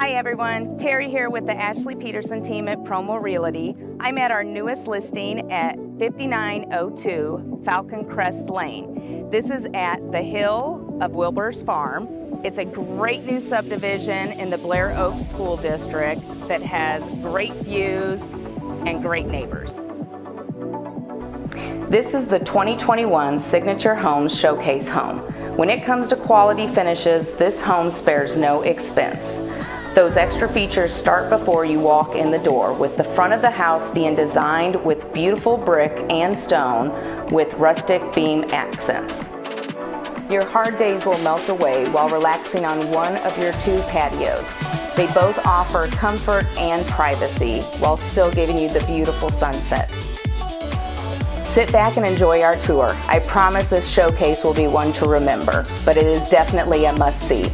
Hi everyone, Terry here with the Ashley Peterson team at Promo Realty. I'm at our newest listing at 5902 Falcon Crest Lane. This is at the hill of Wilbur's Farm. It's a great new subdivision in the Blair Oaks School District that has great views and great neighbors. This is the 2021 Signature Homes Showcase home. When it comes to quality finishes, this home spares no expense. Those extra features start before you walk in the door, with the front of the house being designed with beautiful brick and stone with rustic beam accents. Your hard days will melt away while relaxing on one of your two patios. They both offer comfort and privacy while still giving you the beautiful sunset. Sit back and enjoy our tour. I promise this showcase will be one to remember, but it is definitely a must-see.